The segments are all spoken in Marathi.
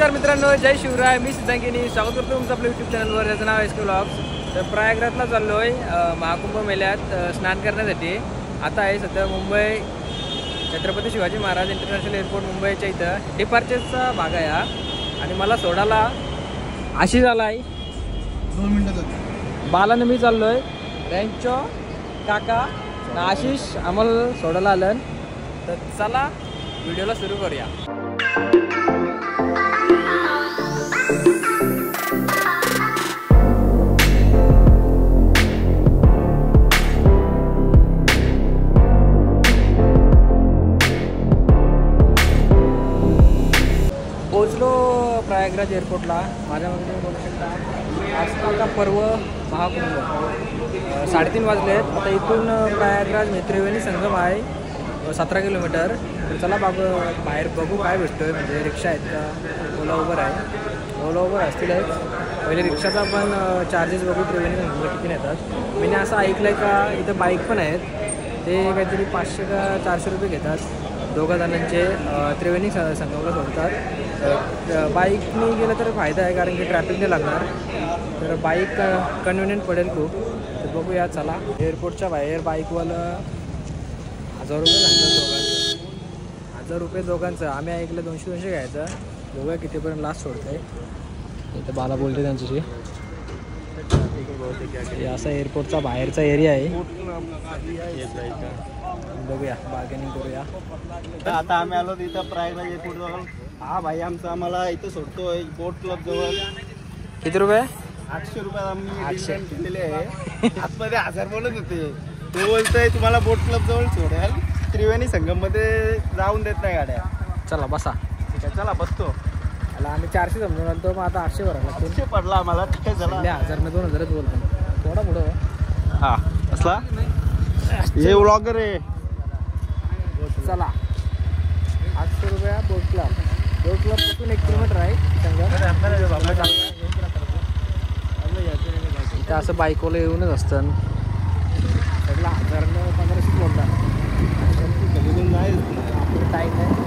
नमस्कार मित्रांनो, जय शिवराय. मी सिद्धांकिनी स्वागत करतो तुमचं आपल्या यूट्यूब चॅनलवर. याचं नाव SK व्लॉग्स. तर प्रयागराजला चाललो आहे महाकुंभ मेळ्यात स्नान करण्यासाठी. आता आहे सध्या मुंबई छत्रपती शिवाजी महाराज इंटरनॅशनल एअरपोर्ट मुंबईच्या इथं डिपार्चरचा भाग आहे हा. आणि मला सोडायला आशिष आला आहे 2 मिनिटात. बालाने मी चाललो आहे. रँचो काका आशिष आम्हाला सोडायला आलं. तर चला व्हिडिओला सुरू करूया. पोचलो प्रयागराज एअरपोर्टला. माझ्यामध्ये तुम्ही बघू शकता आजचा पर्व महाकुंभ 3:30 वाजले आहेत. आता इथून प्रयागराज त्रिवेणी संगम आहे 17 किलोमीटर. तर चला बाहेर बघू काय भेटतोय. म्हणजे रिक्षा आहेत का, ओला उबर आहे. ओला उबर असतील आहेत. पहिले रिक्षाचा पण चार्जेस बघू त्रिवेणी संगमला किती नेतात. मी असं ऐकलं आहे का इथं बाईक पण आहेत. ते काहीतरी 500 का 400 रुपये घेतात दोघा जणांचे. त्रिवेणी संगमला सोडतात. बाईकने गेलं तर फायदा आहे कारण की ट्रॅफिक नाही लागणार. तर बाईक कन्व्हिनियंट पडेल खूप. तर बघूया चला. एअरपोर्टच्या बाहेर बाईकवालं 1000 रुपये सांगतात दोघांचं. 1000 रुपये दोघांचं. आम्ही ऐकलं 200 घ्यायचं. बघूया कितीपर्यंत लास्ट सोडतं आहे. इथं बाला बोलते त्यांच्याशी. असा एअरपोर्टचा बाहेरचा एरिया आहे. बघूया बार्गेनिंग करूया. आता आम्ही आलो इथं प्रयागराज एअरपोर्ट जवळ. हा भाई आमचा आम्हाला इथं सोडतोय बोट क्लब जवळ. किती रुपये? 800 रुपये आम्ही डिस्काउंट केलेले आहे. आतमध्ये 1000 बोलत होते. तो बोलतोय तुम्हाला बोट क्लब जवळ सोडेल, त्रिवेणी संगम मध्ये जाऊन देत नाही गाड्या. चला बसा. ठीक आहे चला बसतो. मला आम्ही 400 समजून आलो. मग आता 800 भरायला लागतो. 800 पडला आम्हाला. ठीक आहे चला. 1000 न 2000च बोलतो. थोडा पुढं हा असला हे व्लॉगर आहे. चला 800 रुपया बोट क्लब. बोट क्लब पासून 1 किलोमीटर आहे इथं. असं बाईकवाला येऊनच असतं. सगळं 1000 न 1500 बोलतात. आपलं टाईम आहे.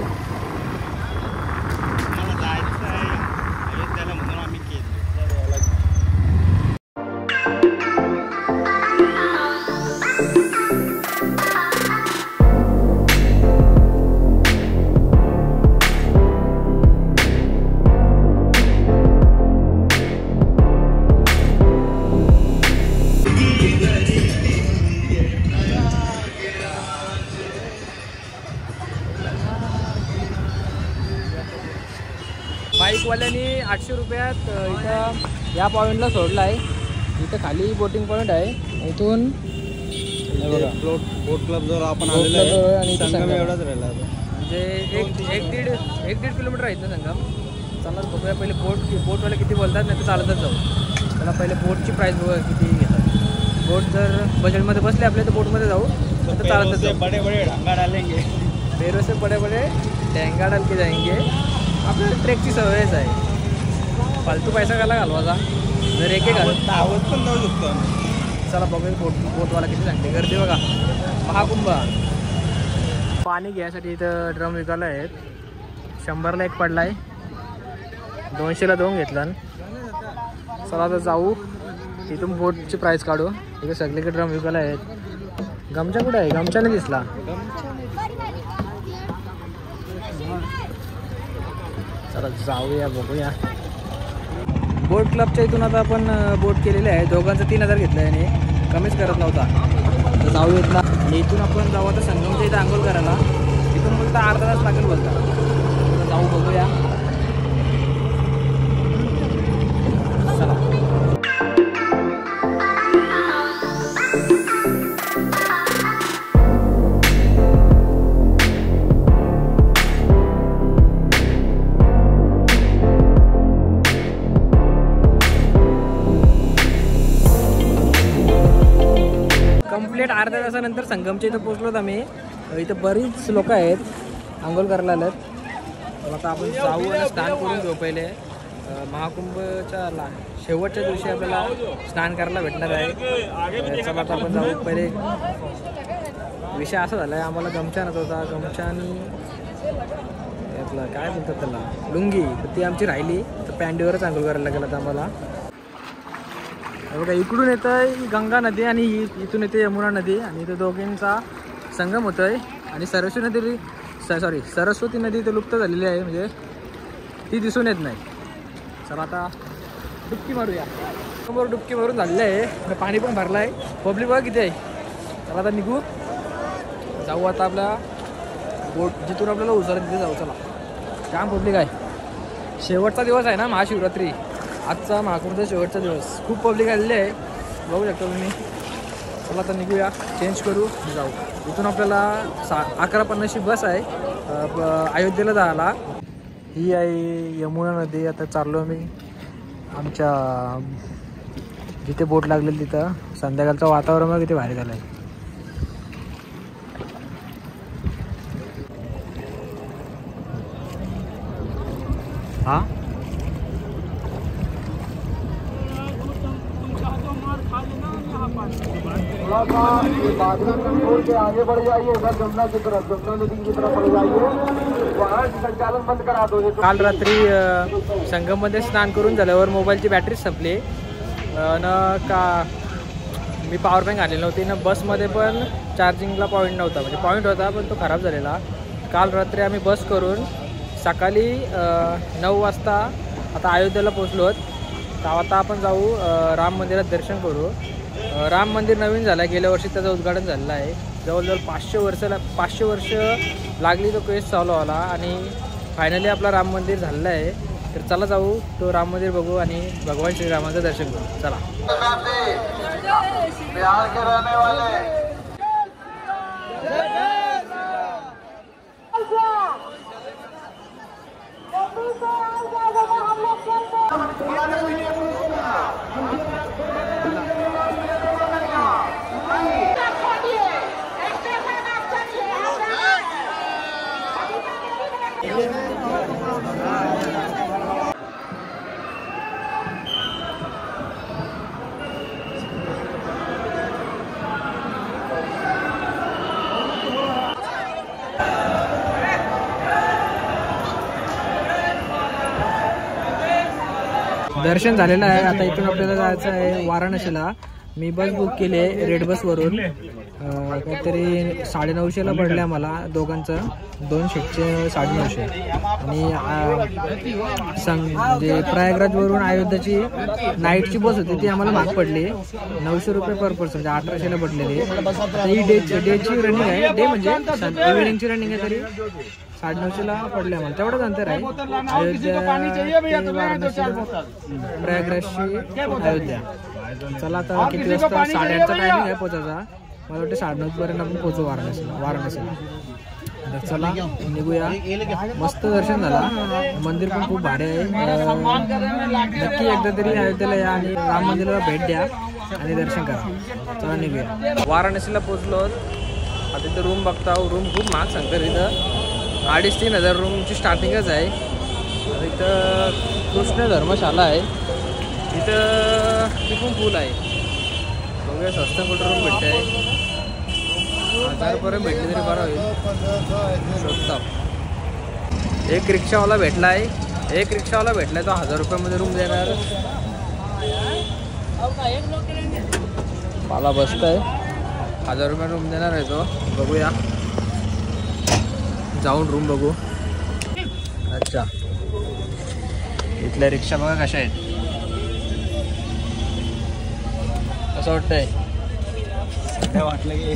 बाईकवाल्यांनी 800 रुपयात इथं या पॉईंटला सोडला आहे. इथं खाली बोटिंग पॉईंट आहे. इथून बोट क्लब जवळ आपण आलेलो आहे. आणि संगम एवढाच राहिला म्हणजे एक दीड किलोमीटर आहे इथं संगम. चला बघूया पहिले बोटवाले किती बोलतात. नाही तर चालतच जाऊ. त्याला पहिले बोटची प्राईस बघूया किती घेतात. बोट जर बजेटमध्ये बसले आपले तर बोटमध्ये जाऊ. तर चालतच जाऊ. बडे बडे ढंगा डालेंगे. पेरो से बडे बडे ढेंगा डाल के जाएंगे. आपल्याला ट्रेकची सवयच आहे. फालतू पैसा घाला घालवाचा. जर एक धावत पण जाऊ शकतो आम्ही. चला बघूया बोटवाला किती सांगते. गर्दी बघा. महाकुंभ. पाणी घ्यायसाठी इथं ड्रम विकायला आहेत. 100ला 1 पडला आहे. 200ला 2 घेतला. चला आता जाऊ. इथून बोटची प्राईस काढू. इथे सगळीकडे ड्रम विकायला आहेत. गमचा कुठे आहे? गमचा नाही दिसला. चला जाऊया बघूया. बोट क्लबच्या इथून आता आपण बोट केलेले आहे. दोघांचं 3000 घेतलं आहे आणि कमीच करत नव्हता. तर जाऊ इथला. आणि इथून आपण जाऊ आता संगमच्या इथं आंघोळ करायला. इथून बोलता अर्धा तास लागेल बोलता. तर जाऊ बघूया. चला. कंप्लीट अर्ध्या तासानंतर संगमच्या इथं पोचलोत आम्ही. इथं बरीच लोक आहेत आंघोळ करायला आलेत. तर आता आपण जाऊ आणि स्नान करून घेऊ. पहिले महाकुंभच्या शेवटच्या दिवशी आपल्याला स्नान करायला भेटणार आहे. चला आता आपण जाऊ. पहिले विषय असा झाला आहे, आम्हाला गमछा नव्हता. गमछानी आपलं काय बोलतात त्याला लुंगी, तर ती आमची राहिली, तर पॅन्टीवरच आंघोळ करायला लागेल आता आम्हाला. बघा इकडून येत आहे गंगा नदी आणि इथून येते यमुना नदी आणि इथे दोघींचा संगम होतो आहे. आणि सरस्वती नदी इथे लुप्त झालेली आहे, म्हणजे ती दिसून येत नाही. चला आता डुबकी मारूया. समोर डुबकी मारून झालेलं आहे, पाणी पण भरलं आहे, पब्लिक बघा किती आहे. चला आता निघू, जाऊ आता आपल्या बोट जिथून आपल्याला उचलत तिथे जाऊ. चला जाम पब्लिक आहे, शेवटचा दिवस आहे ना महाशिवरात्री, आजचा महाकुंभचा शेवटचा दिवस. खूप पब्लिक आलेली आहे, बघू शकता तुम्ही. चला आता निघूया, चेंज करू, जाऊ. इथून आपल्याला 11:50ची बस आहे अयोध्येला जायला. ही आहे यमुना नदी. आता चाललो मी आमच्या जिथे बोट लागलेली तिथं. संध्याकाळचं वातावरण किती भारी झालं आहे. हाँ आगे बढ़ जाइए, उधर जमुना की तरफ, जमुना नदी की तरफ बढ़ जाइए, वहाँ संचालन बंद करा दो. काल रात्री संगममध्ये स्नान करून झाल्यावर मोबाईलची बॅटरी संपली न का मी पॉवर बँक आणलेली नव्हती ना. बसमध्ये पण चार्जिंगला पॉईंट नव्हता, म्हणजे पॉईंट होता पण तो खराब झालेला. काल रात्री आम्ही बस करून सकाळी 9 वाजता आता अयोध्येला पोचलो आहोत. तर आता आपण जाऊ राम मंदिरात दर्शन करू. राम मंदिर नवीन झालं आहे, गेल्या वर्षी त्याचं उद्घाटन झालेलं आहे. जवळजवळ 500 वर्ष लागली तो केस चालू आला आणि फायनली आपला राम मंदिर झालेलं आहे. तर चला जाऊ, तो राम मंदिर बघू आणि भगवान श्रीरामाचं दर्शन करू. चला. दर्शन झालेलं आहे. आता इथून आपल्याला जायचं आहे वाराणसीला. मी बस बुक केली आहे रेड बसवरून. काहीतरी 950ला पडले आम्हाला दोघांचं, 2 शीटचे 950. आणि म्हणजे प्रयागराजवरून अयोध्याची नाईटची बस होती, ती आम्हाला महाग पडली 900 रुपये पर पर्सन, म्हणजे 1800ला पडलेली. ही डेची रनिंग आहे, डे म्हणजे इव्हिनिंगची रनिंग आहे, तरी 950ला पडले आम्हाला. तेवढंच अंतर आहे अयोध्या प्रयागराजची अयोध्या. चला आता किती वाजता, 8:30चा टायमिंग आहे पोचायचा. मला वाटतं 9:30पर्यंत आपण पोचू वाराणसीला. तर चला निघूया. मस्त दर्शन झाला, मंदिर पण खूप भारी आहे. नक्की एकदा तरी अयोध्येला या आणि राम मंदिराला भेट द्या आणि दर्शन करा. चला निघूया. वाराणसीला पोचलो. आता इथं रूम बघता, रूम खूप महाग सांगतात. इथं 2,500-3 हजार रूमची स्टार्टिंगच आहे. इथं कृष्ण धर्मशाला आहे, इथं तिथून पूल आहे. बघूया स्वस्त कुठं रूम भेटते आहे. 1000पर्यंत भेटले तरी बरं होईल. शोधता एक रिक्षावाला भेटला आहे, तो 1000 रुपयामध्ये रूम देणार. मला बसत आहे, 1000 रुपये रूम देणार आहे तो. बघूया, जाऊन रूम बघू. अच्छा, इथल्या रिक्षा बघा कशा आहेत. असं वाटतंय वाटलं की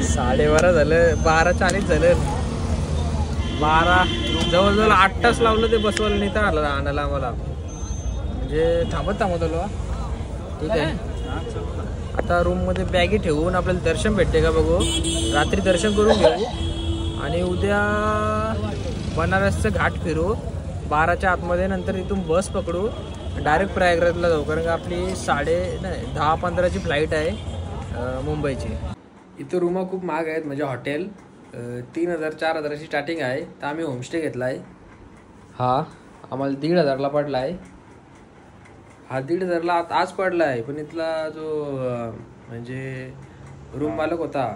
12:30 झालं, 12:40 झालं. 12 जवळजवळ 8 तास लावलं ते बसवायला, नाही तर आलं आणायला आम्हाला. म्हणजे थांबत आलो. ठीक आहे, आता रूममध्ये बॅगी ठेवून आपल्याला दर्शन भेटते का बघू. रात्री दर्शन करून घेऊ आणि उद्या बनारसचं घाट फिरू 12च्या आतमध्ये. नंतर इथून बस पकडू, डायरेक्ट प्रयागराजला जाऊ, कारण का आपली 10:15ची फ्लाईट आहे मुंबईची. इथं रूमा खूप महाग आहेत, म्हणजे हॉटेल 3,000-4,000ची स्टार्टिंग आहे. तर आम्ही होमस्टे घेतला आहे. हा आम्हाला 1,500ला पडला आहे. हा 1,500ला आज पडला आहे. पण इथला जो म्हणजे रूम मालक होता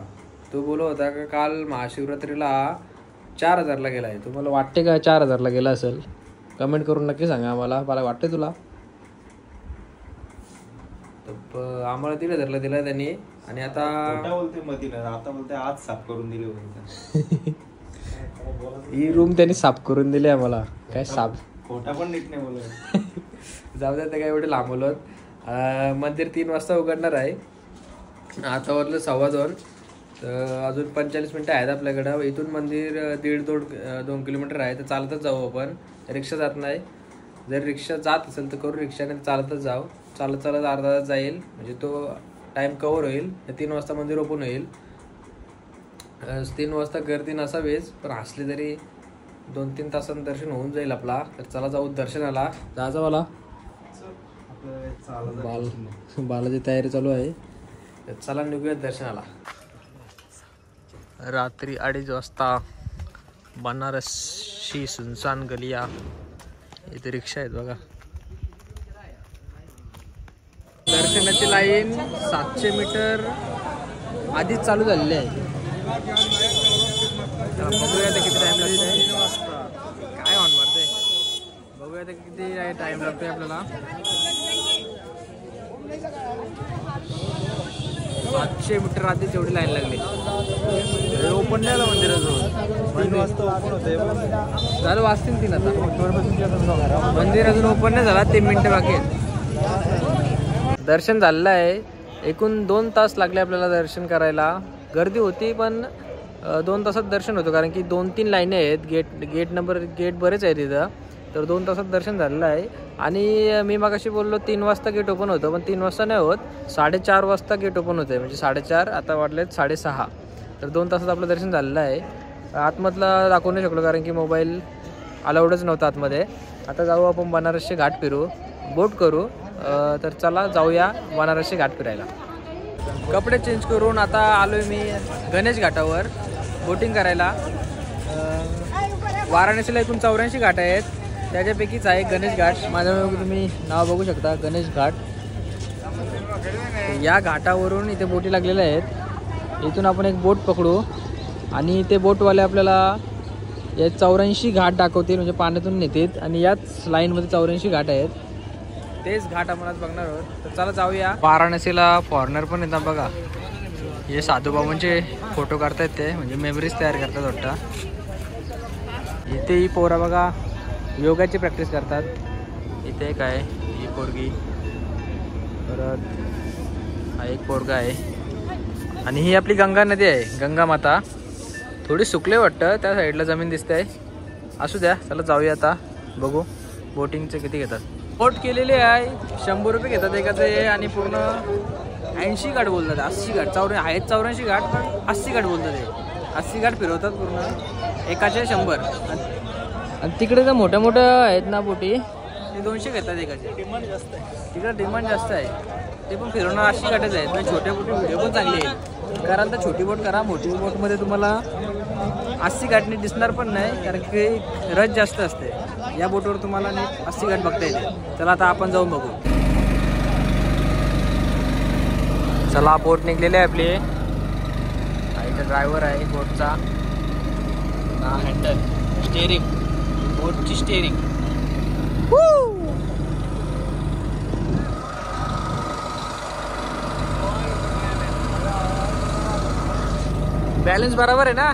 तो बोलत होता का काल महाशिवरात्रीला 4,000ला गेला आहे. तुम्हाला वाटते का 4,000ला गेला असेल? कमेंट करून नक्की सांगा आम्हाला. मला वाटते तुला तर आम्हाला 1,500ला दिला त्यांनी. आणि आता बोलते मध्ये आता बोलते आज साफ करून दिले बोलते. ही रूम त्यांनी साफ करून दिली आम्हाला. काय साफ खोटा पण नीट नाही बोलत. जाऊ द्या, काय एवढे लांब बोलत. मंदिर 3 वाजता उघडणार आहे. आता वाजलं 2:15. तर अजून 45 मिनटं आहेत आपल्याकडं. इथून मंदिर 1.5-2 किलोमीटर आहे. तर चालतच जाऊ आपण. रिक्षा जात नाही. जर रिक्षा जात असेल तर करू रिक्षाने, चालतच जाऊ. चालत चालत अर्धा तास जाईल, म्हणजे तो टाईम कवर होईल. 3 वाजता मंदिर ओपन होईल. 3 वाजता गर्दी नसावीच, पण असली तरी 2-3 तासांत दर्शन होऊन जाईल आपला. तर चला जाऊ दर्शनाला. जायचं मला बालाची तयारी चालू आहे. तर चला निघूयात दर्शनाला. रात्री 2:30 वाजता बनारसची सुनसान गलिया. इथे रिक्षा आहेत बघा. दर्शनाची लाईन 700 मीटर आधीच चालू झालेली आहे. बघूया तर किती टाइम लागतो. काय ऑन मारते, बघूया तर किती टाइम लागतोय आपल्याला. 700 मीटर आधीच एवढी लाईन लागली. ओपन नाही झालं मंदिराजवळ. 3 वाजता ओपन होते. झालं वाजतील 3 आता. मंदिर अजून ओपन नाही झाला. 3 मिनिटं बाकी आहेत. दर्शन झालेलं आहे. एकूण 2 तास लागले आपल्याला दर्शन करायला. गर्दी होती पण 2 तासात दर्शन होतं, कारण की 2-3 लाईनी आहेत. गेट बरेच आहेत तिथं. तर 2 तासात दर्शन झालेलं आहे. आणि मी मगाशी बोललो 3 वाजता गेट ओपन होतं, पण 3 वाजता नाही होत. 4:30 वाजता गेट ओपन होतं. म्हणजे 4:30, आता वाटलेत 6:30. तर 2 तासात आपलं दर्शन झालेलं आहे. आतमधला दाखवू नाही शकलो, कारण की मोबाईल अलाउडच नव्हता आतमध्ये. आता जाऊ आपण बनारसचे घाट फिरू, बोट करू. तर चला जाऊया बनारसचे घाट फिरायला. कपडे चेंज करून आता आलो आहे मी गणेश घाटावर बोटिंग करायला. वाराणसीला एकूण 84 घाट आहेत. त्याच्यापैकीच आहे गणेश घाट. माझ्यामुळे तुम्ही नाव बघू शकता, गणेश घाट. या घाटावरून इथे बोटी लागलेल्या आहेत. इथून आपण एक बोट पकडू आणि ते बोटवाले आपल्याला या 84 घाट दाखवतील, म्हणजे पाण्यातून नेतील. आणि याच लाईनमध्ये 84 घाट आहेत. तेच घाट आपण आज बघणार आहोत. तर चला जाऊया. वाराणसीला फॉरेनर पण येतात बघा. हे साधूबाबांचे फोटो काढतायत ते, म्हणजे मेमरीज तयार करतात वाटतं. इथे ही पोरा बघा योगाची प्रॅक्टिस करतात. इथे एक आहे ही पोरगी, परत हा एक पोरगा आहे. आणि ही आपली गंगा नदी आहे, गंगा माता. थोडी सुकले वाटतं, त्या साईडला जमीन दिसते आहे. असू द्या, चला जाऊया आता, बघू बोटिंगचे किती घेतात. बोट केलेली आहे, 100 रुपये घेतात एकाचे. आणि पूर्ण 80 घाट बोलतात, 80 घाट. आहेत 84 घाट, पण 80 घाट बोलतात ते. 80 घाट फिरवतात पूर्ण, एकाचे 100. आणि तिकडे तर मोठ्या मोठ्या आहेत ना बोटी, ते 200 घेतात एकाचे. डिमांड जास्त आहे तिकडे, डिमांड जास्त आहे. ते पण फिरवणार 80 घाटच आहेत. म्हणजे छोट्या बोटी व्हिडिओ पण चांगली आहे. कारण तर छोटी बोट करा, मोठी बोटमध्ये तुम्हाला 80 घाटनी दिसणार पण नाही, कारण की रस जास्त असते. या बोटवर तुम्हाला नीट 80 घाट बघता येते. चला आता आपण जाऊन बघू. चला बोट निघलेली आहे आपली. इथं ड्रायव्हर आहे बोटचा. हा हँडल, स्टेअरिंग, बोटची स्टेअरिंग. बॅलन्स बरोबर आहे ना.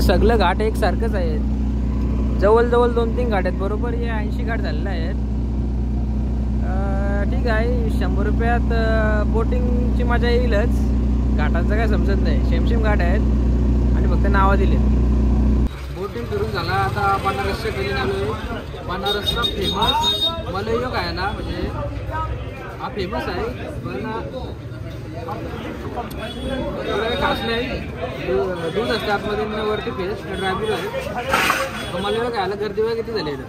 सगळं घाट एकसारखंच आहेत, जवळजवळ 2-3 घाट आहेत, बरोबर हे 80 घाट झालेले आहेत. ठीक आहे, 100 रुपयात बोटिंगची मजा येईलच. घाटांचं काय समजत नाही, शेमशेम घाट आहेत आणि फक्त नावं दिले. बोटिंग फिरून झाला, आता बनारसच्या गली आलो. बनारसचा फेमस मलईयो खायला, म्हणजे हा फेमस आहे पण खास नाही. दूध असते आतमध्ये, वरती फेस ड्रायफ्रूट आहे. मलईयो खायला गर्दी वगैरे किती झाली इथं.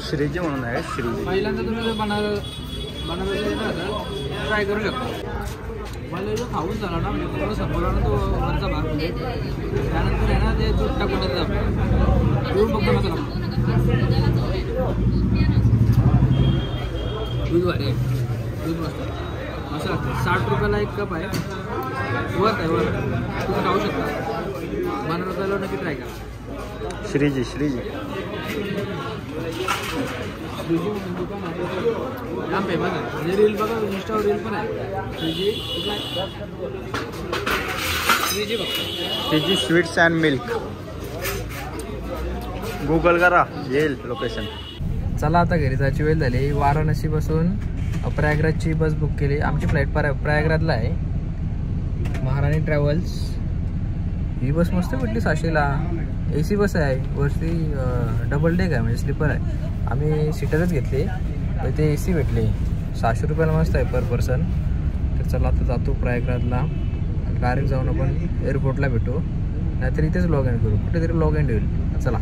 श्रीजी म्हणून आहे, श्रीजी. पहिल्यांदा तुम्ही जर बनारस ट्राय करू शकता. मला जो खाऊन झाला ना, म्हणजे थोडं संपवला ना तो वरचा भाग, म्हणजे त्यानंतर आहे ना ते दूध टाकून देतात. दूध बघतो ना त्याला, दूध भारी आहे, दूध मस्त असं लागतं. 60 रुपयाला 1 कप आहे, वर्थ आहे, वर्थ. तुम्ही खाऊ शकता. बनारसला नक्की ट्राय करा. श्रीजी, श्रीजी दुकान आहे, जाम फेमस आहे. म्हणजे रील बघा, इंस्टावर रील पण आहे. श्रीजी बघा, Shriji sweets and milk. Google करा, येईल लोकेशन. चला आता घरी जायची वेळ झाली. वाराणसीपासून प्रयागराजची बस बुक केली. आमची फ्लाईट प्रयागराजला आहे. महाराणी ट्रॅव्हल्स ही बस मस्त भेटली 600ला. AC बस आहे, वरती डबल डेक आहे, म्हणजे स्लीपर आहे. आम्ही सीटरच घेतली, तर ते AC भेटले. 600 रुपयाला मस्त आहे पर पर्सन. तर चला आता जातो प्रयागराजला. डायरेक्ट जाऊन आपण एअरपोर्टला भेटू, नाहीतर इथेच लॉग इन करू, कुठेतरी लॉग इन होईल. चला.